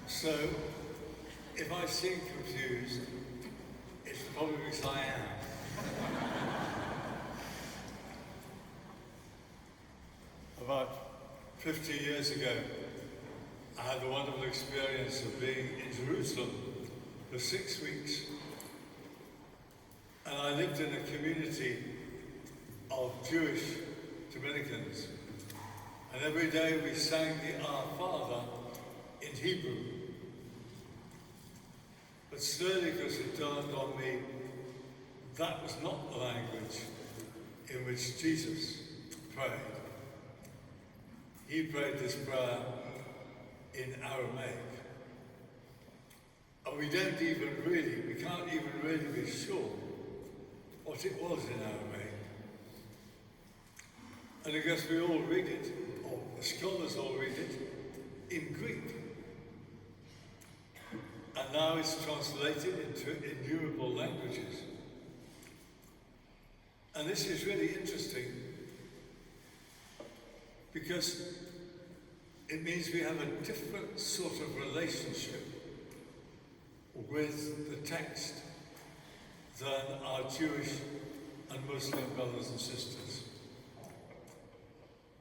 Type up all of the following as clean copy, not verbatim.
So, if I seem confused, it's probably because I am. About 50 years ago, I had the wonderful experience of being in Jerusalem for 6 weeks. And I lived in a community of Jewish Dominicans. And every day we sang the Our Father in Hebrew. But slowly, because it dawned on me, that was not the language in which Jesus prayed. He prayed this prayer in Aramaic. And we can't even really be sure what it was in Aramaic. And I guess we all read it, or the scholars all read it, in Greek. And now it's translated into innumerable languages. And this is really interesting because it means we have a different sort of relationship with the text than our Jewish and Muslim brothers and sisters.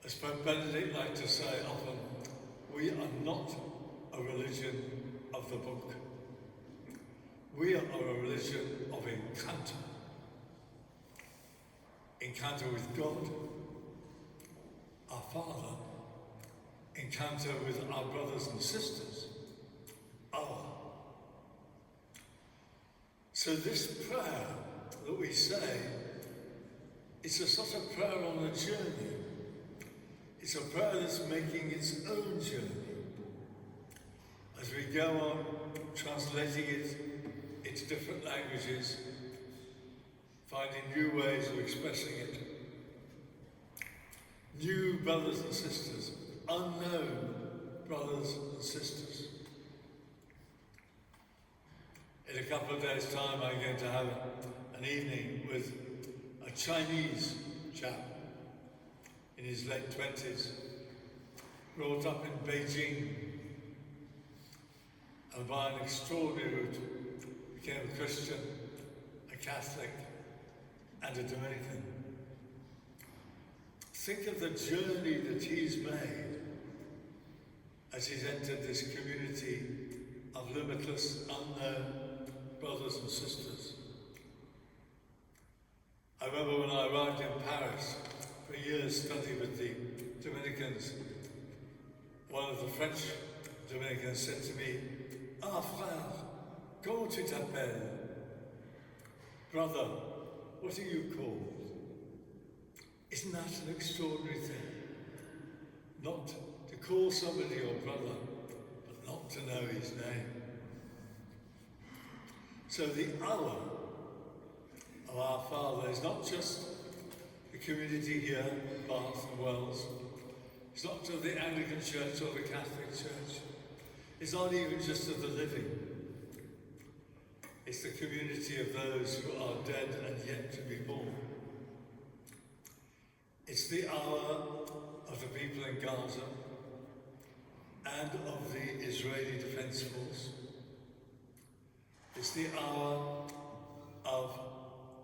As Pope Benedict liked to say often, we are not a religion of the book. We are a religion of encounter. Encounter with God, our Father, encounter with our brothers and sisters, our. So this prayer that we say, it's a sort of prayer on a journey. It's a prayer that's making its own journey. As we go on translating it into different languages, finding new ways of expressing it. New brothers and sisters, unknown brothers and sisters. In a couple of days' time, I'm going to have an evening with a Chinese chap in his late 20s, brought up in Beijing, and by an extraordinary route, became a Christian, a Catholic, and a Dominican. Think of the journey that he's made as he's entered this community of limitless, unknown brothers and sisters. I remember when I arrived in Paris for a year's study with the Dominicans, one of the French Dominicans said to me, "Ah, frère, comment tu t'appelles?" Brother, what are you called? Isn't that an extraordinary thing? Not to call somebody your brother, but not to know his name. So the hour of our Father is not just the community here in Bath and Wells. It's not to the Anglican Church or the Catholic Church. It's not even just of the living. It's the community of those who are dead and yet to be born. It's the hour of the people in Gaza and of the Israeli Defense Force. It's the hour of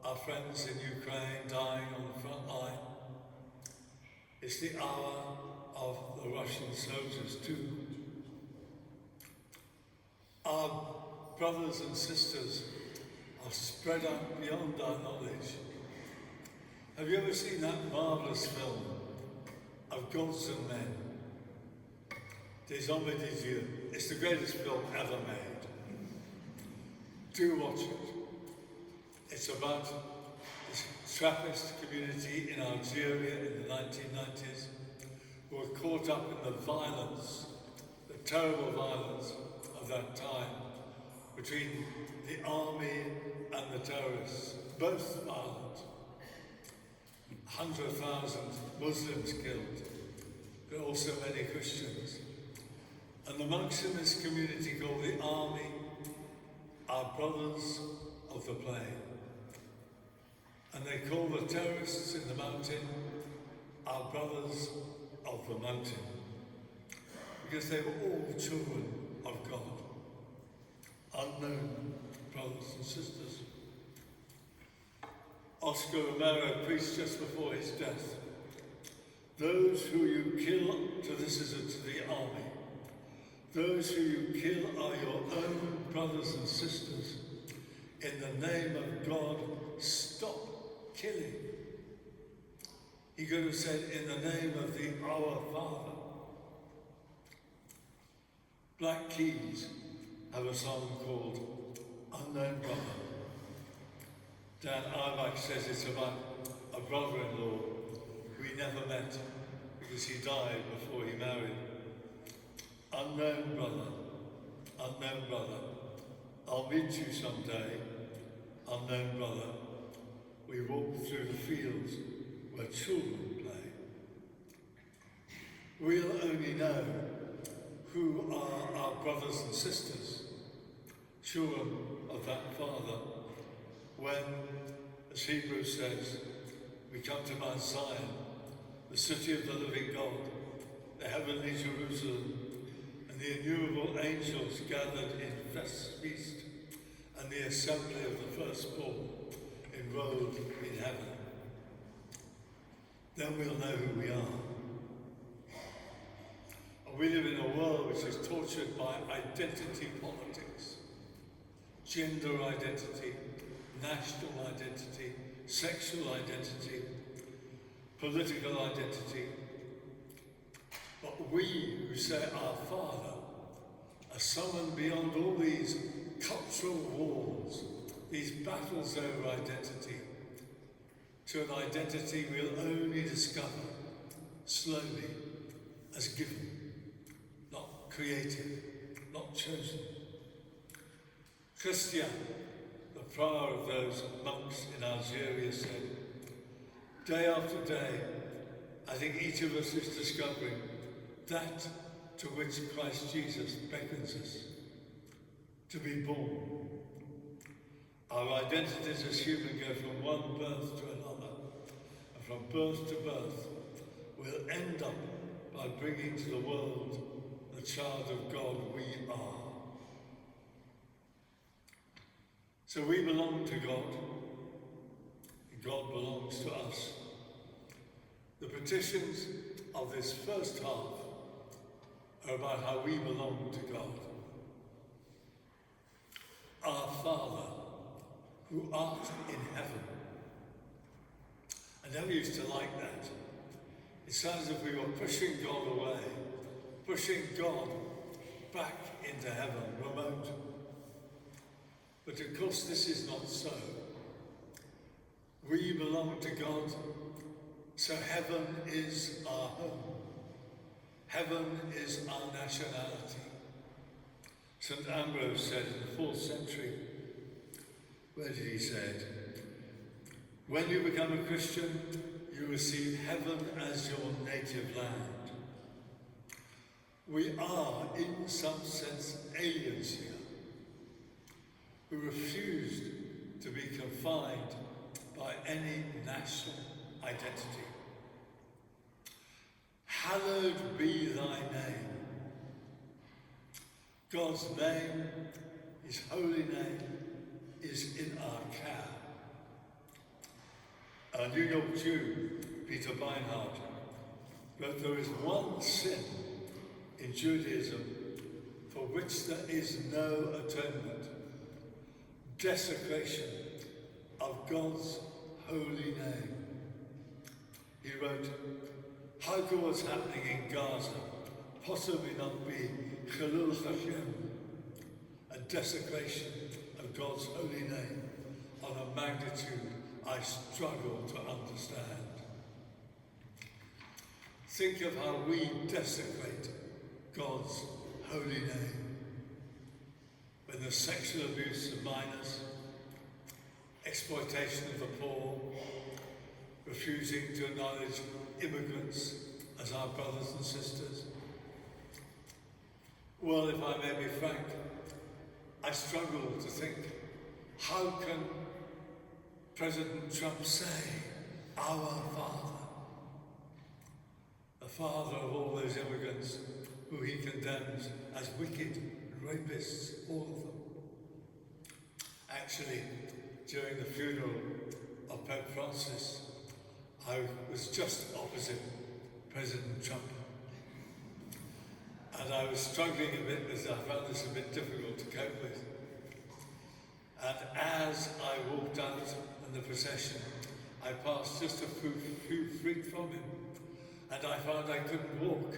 our friends in Ukraine dying on the front line. It's the hour of the Russian soldiers too. Our brothers and sisters are spread out beyond our knowledge. Have you ever seen that marvellous film of Gods and Men? Des Hommes et des Dieux. It's the greatest film ever made. Do watch it. It's about this Trappist community in Algeria in the 1990s who were caught up in the violence, the terrible violence of that time between the army and the terrorists, both violent. 100,000 Muslims killed, but also many Christians. And the monks in this community called the army our brothers of the plain. And they call the terrorists in the mountain our brothers of the mountain, because they were all children of God. unknown brothers and sisters. Oscar Romero preached just before his death, "Those who you kill," to this is to the army, "those who you kill are your own brothers and sisters. In the name of God, stop killing." He could have said, "In the name of the Our Father." Black Keys have a song called "Unknown Brother." Dan Auerbach says it's about a brother-in-law who he never met because he died before he married. Unknown brother, I'll meet you someday. Unknown brother, we walk through the fields where children play. We'll only know who are our brothers and sisters, children of that Father, when, as Hebrews says, we come to Mount Zion, the city of the living God, the heavenly Jerusalem, and the innumerable angels gathered in feast, and the assembly of the firstborn enrolled in heaven. Then we'll know who we are. And we live in a world which is tortured by identity politics, gender identity, national identity, sexual identity, political identity. But we who say our Father are summoned beyond all these cultural wars, these battles over identity, to an identity we'll only discover slowly as given, not created, not chosen. Christian, the prior of those monks in Algeria, said, "Day after day, I think each of us is discovering that to which Christ Jesus beckons us, to be born. Our identities as human go from one birth to another, and from birth to birth, we'll end up by bringing to the world the child of God we are." So we belong to God, and God belongs to us. The petitions of this first half are about how we belong to God. Our Father, who art in heaven. I never used to like that. It sounds as if we were pushing God away, pushing God back into heaven, remote. But of course this is not so. We belong to God, so heaven is our home. Heaven is our nationality. St. Ambrose said in the 4th century, where did he say it? "When you become a Christian, you receive heaven as your native land." We are, in some sense, aliens here, who refused to be confined by any national identity. Hallowed be thy name. God's name, his holy name, is in our care. A New York Jew, Peter Beinhardt, wrote, "There is one sin in Judaism for which there is no atonement: desecration of God's holy name." He wrote, "How could what's happening in Gaza possibly not be Chilul Hashem, a desecration of God's holy name on a magnitude I struggle to understand?" Think of how we desecrate God's holy name when the sexual abuse of minors, exploitation of the poor, refusing to acknowledge immigrants as our brothers and sisters. Well, if I may be frank, I struggle to think, how can President Trump say, "Our Father," the father of all those immigrants who he condemns as wicked rapists, all of them? Actually, during the funeral of Pope Francis, I was just opposite President Trump. And I was struggling a bit because I found this a bit difficult to cope with. And as I walked out in the procession, I passed just a few feet from him, and I found I couldn't walk.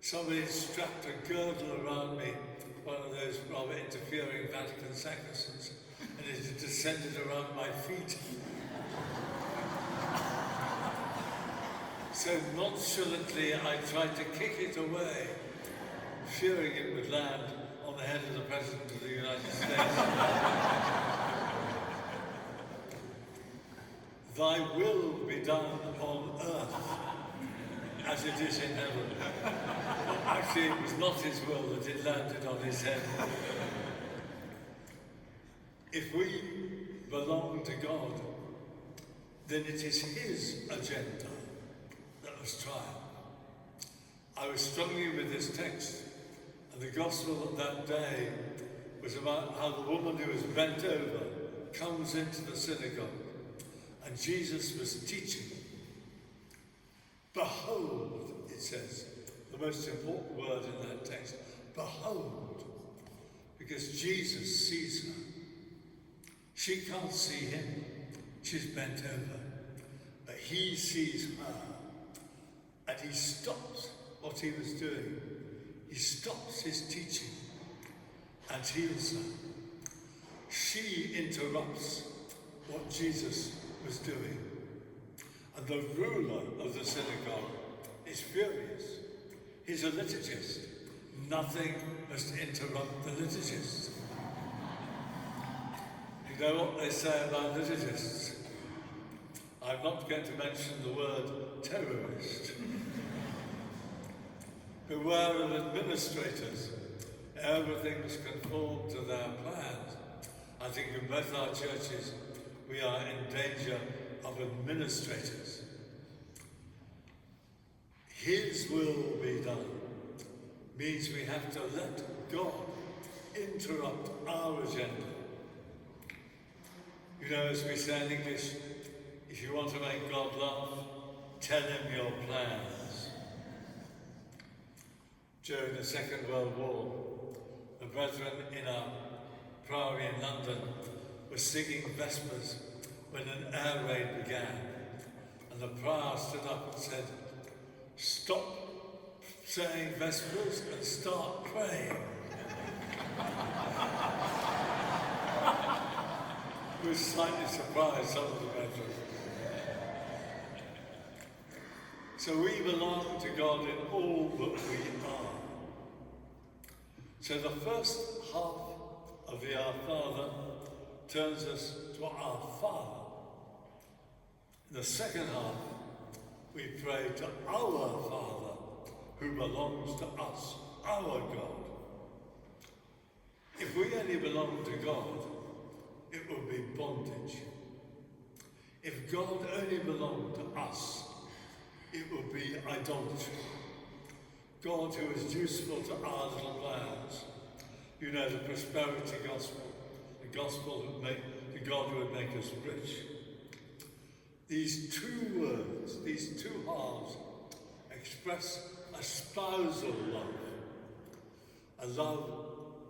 Somebody strapped a girdle around me, one of those rather interfering Vatican sacristans, and it had descended around my feet. So nonchalantly, I tried to kick it away, fearing it would land on the head of the President of the United States. Thy will be done on earth as it is in heaven. But actually, it was not his will that it landed on his head. If we belong to God, then it is his agenda that was tried. I was struggling with this text, and the gospel of that day was about how the woman who was bent over comes into the synagogue, and Jesus was teaching. Behold, it says, the most important word in that text, behold, because Jesus sees her. She can't see him, she's bent over, but he sees her, and he stops what he was doing. He stops his teaching and heals her. She interrupts what Jesus was doing. And the ruler of the synagogue is furious. He's a liturgist. Nothing must interrupt the liturgist. You know what they say about liturgists? I'm not going to mention the word terrorist. Beware of administrators. Everything must conform to their plans. I think in both our churches we are in danger of administrators. His will be done means we have to let God interrupt our agenda. You know, as we say in English, if you want to make God laugh, tell him your plans. During the Second World War, the brethren in our priory in London were singing Vespers when an air raid began, and the prior stood up and said, "Stop saying Vespers and start praying." We were slightly surprised, some of the brethren. So we belong to God in all that we are. So the first half of the Our Father turns us to our Father. In the second half, we pray to our Father, who belongs to us, our God. If we only belong to God, it will be bondage. If God only belonged to us, it will be idolatry. God, who is useful to our little plans. You know, the prosperity gospel, the gospel that God would make us rich. These two words, these two halves, express a spousal love, a love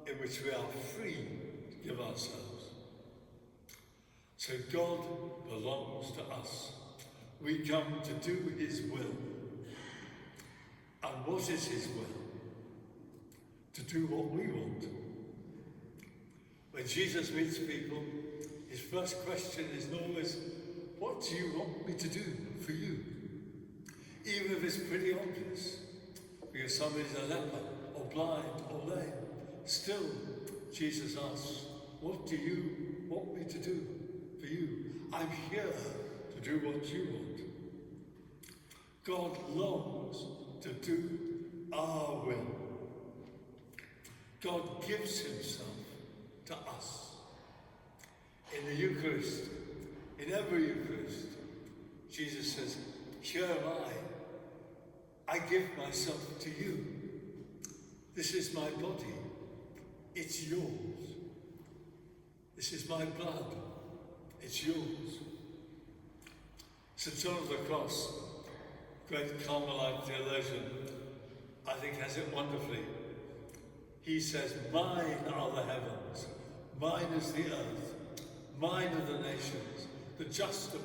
in which we are free to give ourselves. So God belongs to us. We come to do his will. And what is his will? To do what we want. When Jesus meets people, his first question is always, what do you want me to do for you? Even if it's pretty obvious, because somebody's a leper, or blind, or lame. Still, Jesus asks, what do you want me to do for you? I'm here to do what you want. God longs to do our will. God gives himself to us. In the Eucharist, in every Eucharist, Jesus says, here am I give myself to you. This is my body. It's yours. This is my blood. It's yours. St. John of the Cross, great Carmelite theologian, I think has it wonderfully. He says, mine are the heavens, mine is the earth, mine are the nations, the just are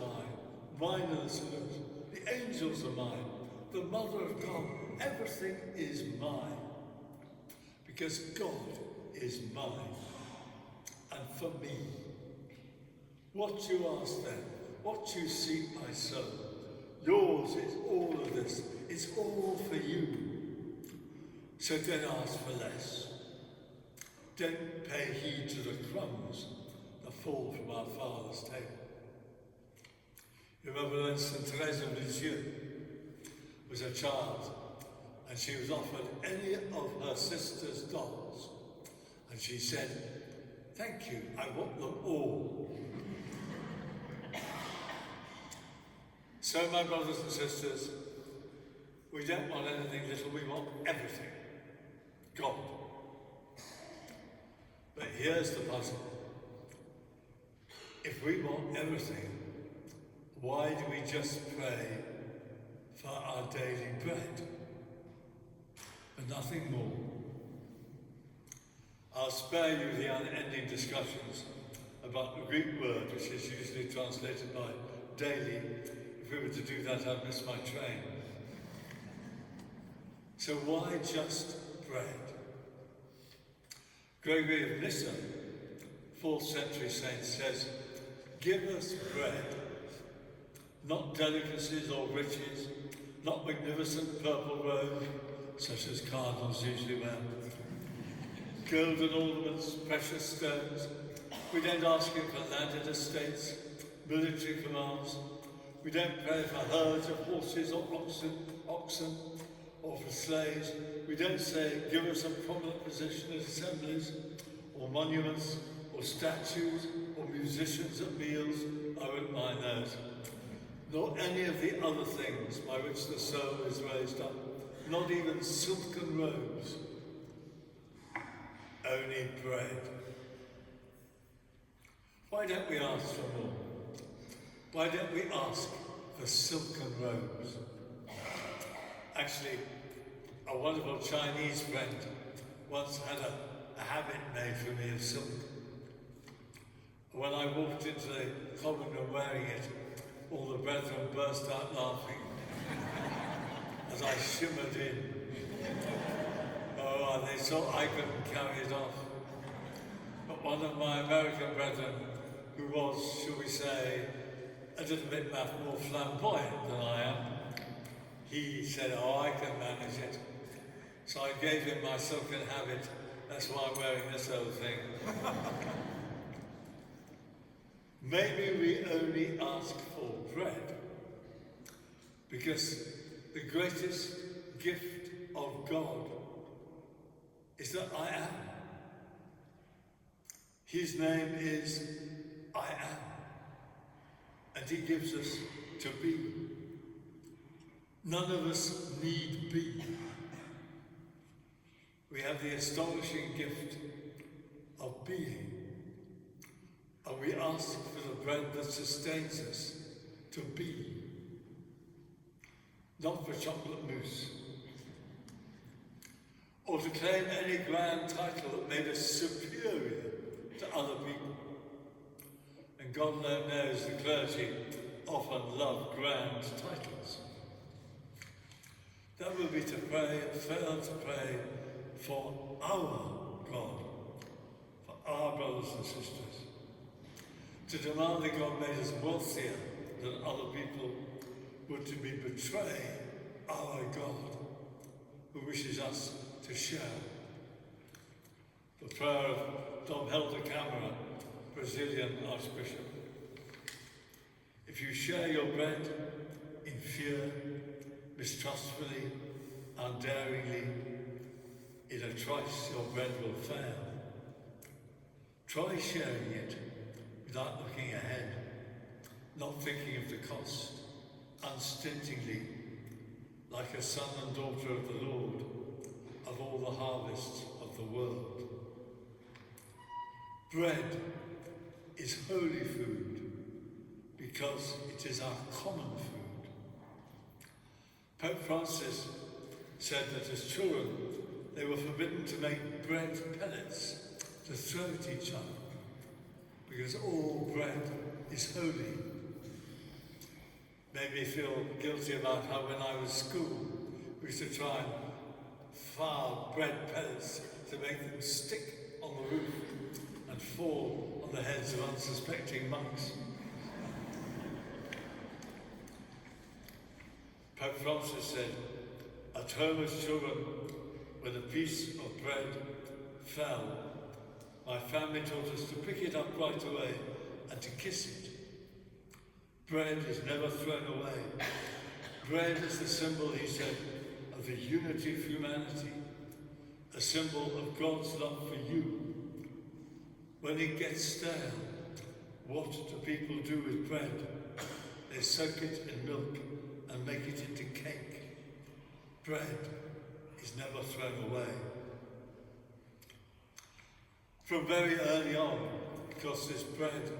mine are the sinners, the angels are mine, the Mother of God, everything is mine. Because God is mine, and for me. What you ask then, what you seek, my soul, yours is all of this, it's all for you. So don't ask for less. Don't pay heed to the crumbs that fall from our Father's table. You remember when St. Therese of Lisieux was a child, and she was offered any of her sister's dolls, and she said, thank you, I want them all. So my brothers and sisters, we don't want anything little, we want everything. God. But here's the puzzle. If we want everything, why do we just pray for our daily bread? And nothing more. I'll spare you the unending discussions about the Greek word, which is usually translated by daily. If we were to do that, I'd miss my train. So why just bread? Gregory of Nyssa, 4th century saint, says, give us bread, not delicacies or riches, not magnificent purple robe, such as cardinals usually wear, golden ornaments, precious stones. We don't ask him for landed estates, military commands. We don't pray for herds of horses or oxen, or for slaves. We don't say, give us a prominent position at assemblies, or monuments, or statues, or musicians at meals. I wouldn't mind those. Nor any of the other things by which the soul is raised up. Not even silken robes. Only bread. Why don't we ask for more? Why don't we ask for silken robes? Actually, a wonderful Chinese friend once had a habit made for me of silk. When I walked into the common room wearing it, all the brethren burst out laughing as I shimmered in. Oh, and they thought I couldn't carry it off. But one of my American brethren, who was, shall we say, a little bit more flamboyant than I am, he said, oh, I can manage it. So I gave him my silken habit. That's why I'm wearing this old thing. Maybe we only ask for bread because the greatest gift of God is that I am. His name is I am. And he gives us to be. None of us need be. We have the astonishing gift of being. And we ask for the bread that sustains us to be. Not for chocolate mousse. Or to claim any grand title that made us superior to other people. And God knows the clergy often love grand titles. That would be to pray and fail to pray for our God, for our brothers and sisters. To demand that God made us wealthier than other people would to be betray our God, who wishes us to share. The prayer of Dom Helder Câmara, Brazilian Archbishop. If you share your bread in fear, mistrustfully, undaringly, in a trice your bread will fail. Try sharing it without looking ahead, not thinking of the cost, unstintingly, like a son and daughter of the Lord, of all the harvests of the world. Bread is holy food because it is our common food. Pope Francis said that as children they were forbidden to make bread pellets to throw at each other because all bread is holy. Made me feel guilty about how when I was at school we used to try and fire bread pellets to make them stick on the roof and fall on the heads of unsuspecting monks. Pope Francis said, at home as children, when a piece of bread fell, my family taught us to pick it up right away and to kiss it. Bread is never thrown away. Bread is the symbol, he said, of the unity of humanity, a symbol of God's love for you. When it gets stale, what do people do with bread? They soak it in milk and make it into cake. Bread is never thrown away. From very early on, because this bread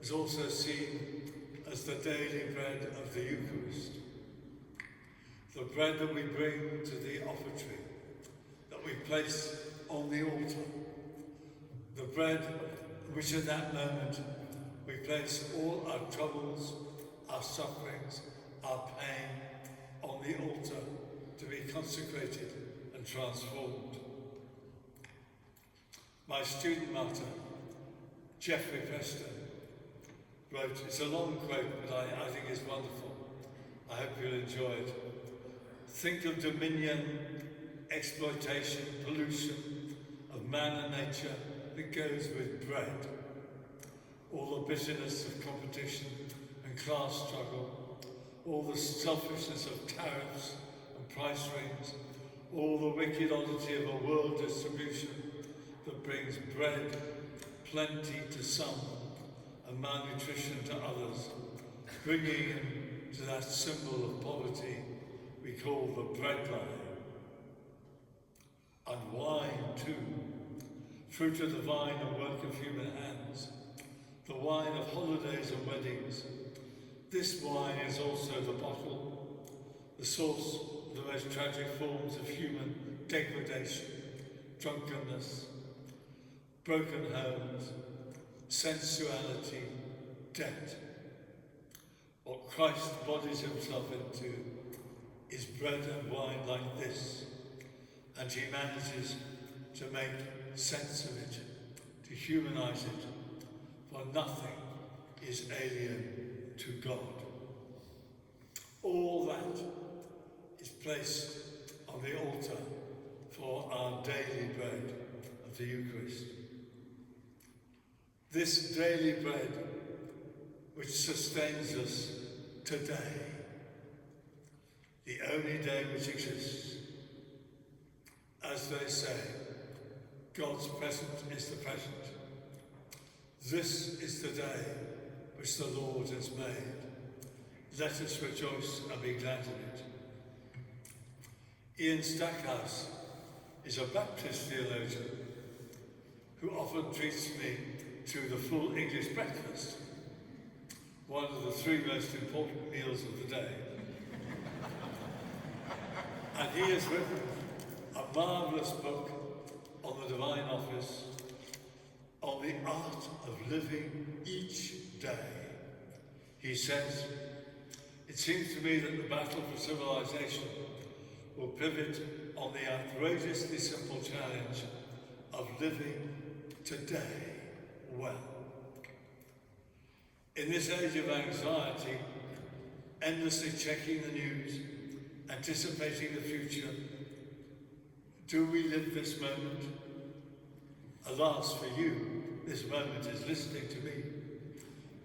is also seen as the daily bread of the Eucharist, the bread that we bring to the offertory, that we place on the altar, the bread which at that moment we place all our troubles, our sufferings, our pain on the altar to be consecrated and transformed. My student martyr, Geoffrey Preston, wrote, it's a long quote, but I think it's wonderful. I hope you'll enjoy it. Think of dominion, exploitation, pollution of man and nature that goes with bread. All the bitterness of competition and class struggle, all the selfishness of tariffs and price rings, all the wicked oddity of a world distribution that brings bread, plenty to some, and malnutrition to others, bringing him to that symbol of poverty we call the breadline. And wine too, fruit of the vine and work of human hands, the wine of holidays and weddings. This wine is also the bottle, the source of the most tragic forms of human degradation, drunkenness, broken homes, sensuality, debt. What Christ bodies himself into is bread and wine like this, and he manages to make sense of it, to humanize it, for nothing is alien to God. All that is placed on the altar for our daily bread of the Eucharist. This daily bread which sustains us today, the only day which exists. As they say, God's present is the present. This is the day which the Lord has made. Let us rejoice and be glad in it. Ian Stackhouse is a Baptist theologian who often treats me to the full English breakfast, one of the three most important meals of the day. And he has written a marvellous book on the divine office, on the art of living each day. He says, it seems to me that the battle for civilization will pivot on the outrageously simple challenge of living today well. In this age of anxiety, endlessly checking the news, anticipating the future, do we live this moment? Alas for you, this moment is listening to me.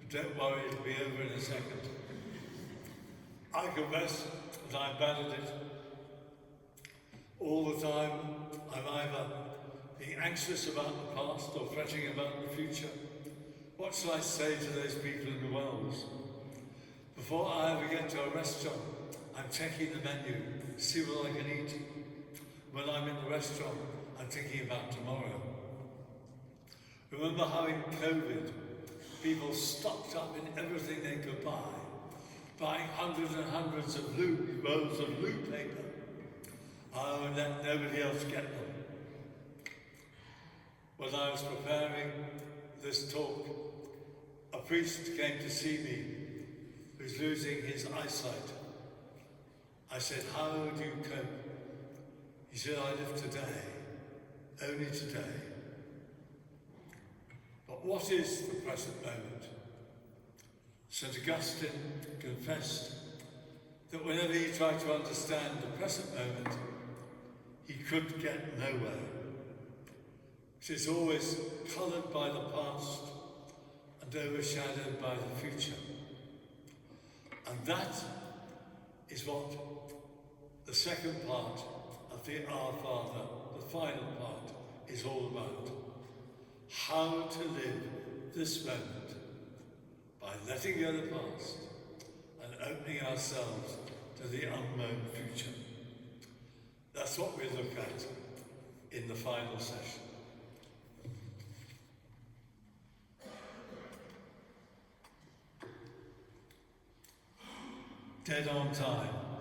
But don't worry, it'll be over in a second. I confess that I'm bad at it. All the time, I'm either being anxious about the past or fretting about the future. What shall I say to those people in the Wells? Before I ever get to a restaurant, I'm checking the menu to see what I can eat. When I'm in the restaurant, I'm thinking about tomorrow. Remember how in COVID, people stocked up in everything they could buy, buying hundreds and hundreds of rolls of loot paper. Oh, and let nobody else get them. When I was preparing this talk, a priest came to see me who's losing his eyesight. I said, how do you cope? He said, I live today, only today. But what is the present moment? St. Augustine confessed that whenever he tried to understand the present moment, he could get nowhere. It is always coloured by the past and overshadowed by the future. And that is what the second part of the Our Father, the final part, is all about. How to live this moment by letting go the past and opening ourselves to the unknown future. That's what we look at in the final session. Dead on time.